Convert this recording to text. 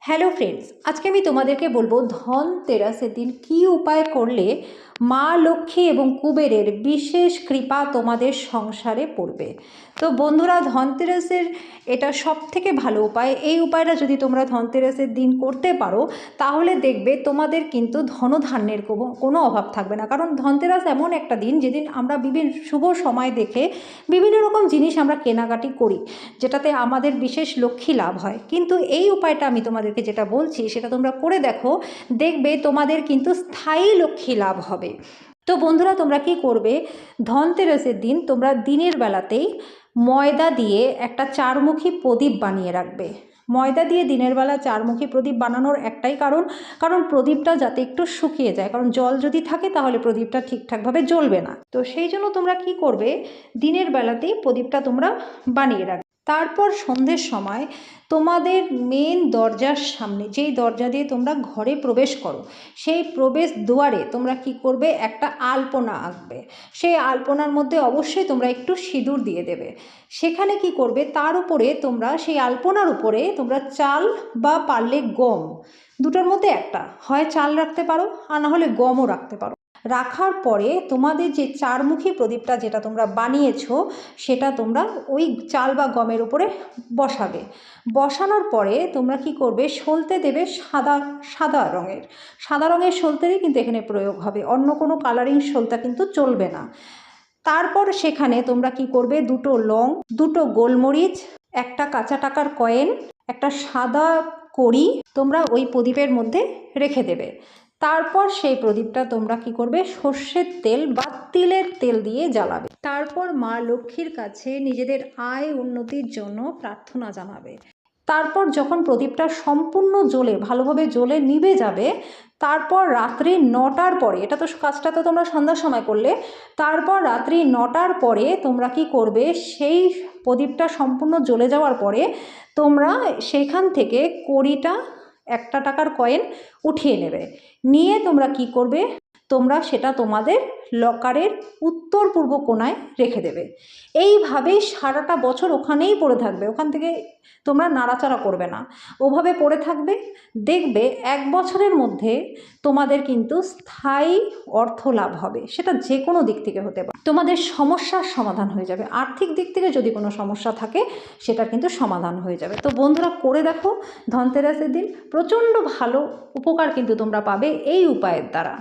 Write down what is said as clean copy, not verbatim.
Hello friends, আজকে আমি তোমাদেরকে বলবো ধনতেরাসের দিন কী উপায় করলে মা লক্ষ্মী এবং কুবেরের বিশেষ কৃপা তোমাদের সংসারে পড়বে। তো বন্ধুরা, ধনতেরাসের এটা সবথেকে ভালো উপায়। এই উপায়টা যদি তোমরা ধনতেরাসের দিন করতে পারো তাহলে দেখবে তোমাদের কিন্তু ধনধান্যের কোনো অভাব থাকবে না। কারণ ধনতেরাস এমন একটা দিন যেদিন আমরা বিভিন্ন শুভ সময় দেখে বিভিন্ন রকম জিনিস আমরা কেনাকাটি করি, যেটাতে আমাদের বিশেষ লক্ষ্মী লাভ হয়। কিন্তু এই উপায়টা আমি তোমাদেরকে যেটা বলছি সেটা তোমরা করে দেখো, দেখবে তোমাদের কিন্তু স্থায়ী লক্ষ্মী লাভ হবে। তো বন্ধুরা, তোমরা কি করবে, ধনতেরাসের দিন তোমরা দিনের বেলাতেই ময়দা দিয়ে একটা চারমুখী প্রদীপ বানিয়ে রাখবে। ময়দা দিয়ে দিনের বেলা চারমুখী প্রদীপ বানানোর একটাই কারণ প্রদীপটা যাতে একটু শুকিয়ে যায়, কারণ জল যদি থাকে তাহলে প্রদীপটা ঠিকঠাকভাবে জ্বলবে না। তো সেই জন্য তোমরা কি করবে, দিনের বেলাতেই প্রদীপটা তোমরা বানিয়ে রাখবে। তারপর সন্ধ্যের সময় তোমাদের মেন দরজার সামনে, যেই দরজা দিয়ে তোমরা ঘরে প্রবেশ করো, সেই প্রবেশ দুয়ারে তোমরা কি করবে, একটা আলপনা আঁকবে। সেই আলপনার মধ্যে অবশ্যই তোমরা একটু সিঁদুর দিয়ে দেবে। সেখানে কি করবে, তার উপরে তোমরা সেই আলপনার উপরে তোমরা চাল বা পারলে গম, দুটোর মধ্যে একটা, হয় চাল রাখতে পারো আর না হলে গমও রাখতে পারো। রাখার পরে তোমাদের যে চারমুখী প্রদীপটা যেটা তোমরা বানিয়েছো সেটা তোমরা ওই চাল বা গমের উপরে বসাবে। বসানোর পরে তোমরা কি করবে, সলতে দেবে সাদা রঙের সলতেরই কিন্তু এখানে প্রয়োগ হবে, অন্য কোনো কালারিং সলতা কিন্তু চলবে না। তারপর সেখানে তোমরা কি করবে, দুটো লং, দুটো গোলমরিচ, একটা কাঁচা টাকার কয়েন, একটা সাদা কড়ি তোমরা ওই প্রদীপের মধ্যে রেখে দেবে। তারপর সেই প্রদীপটা তোমরা কি করবে, সর্ষের তেল বা তিলের তেল দিয়ে জ্বালাবে। তারপর মা লক্ষ্মীর কাছে নিজেদের আয় উন্নতির জন্য প্রার্থনা জানাবে। তারপর যখন প্রদীপটা সম্পূর্ণ ভালোভাবে জ্বলে নিভে যাবে, তারপর রাত্রি 9টার পরে, এটা তো কাজটা তো তোমরা সন্ধ্যার সময় করলে, তারপর রাত্রি 9টার পরে তোমরা কি করবে, সেই প্রদীপটা সম্পূর্ণ জ্বলে যাওয়ার পরে তোমরা সেখান থেকে কড়িটা, একটা টাকার কয়েন উঠিয়ে নেবে। নিয়ে তোমরা কি করবে, তোমরা সেটা তোমাদের লকারের উত্তর পূর্ব কোণায় রেখে দেবে। এইভাবেই সারাটা বছর ওখানেই পড়ে থাকবে, ওখান থেকে তোমরা নাড়াচাড়া করবে না, ওভাবে পড়ে থাকবে। দেখবে 1 বছরের মধ্যে তোমাদের কিন্তু স্থায়ী অর্থ লাভ হবে। সেটা যে কোনো দিক থেকে হতে পারে, তোমাদের সমস্যার সমাধান হয়ে যাবে। আর্থিক দিক থেকে যদি কোনো সমস্যা থাকে সেটা কিন্তু সমাধান হয়ে যাবে। তো বন্ধুরা, করে দেখো, ধনতেরাসের দিন প্রচণ্ড ভালো উপকার কিন্তু তোমরা পাবে এই উপায়ের দ্বারা।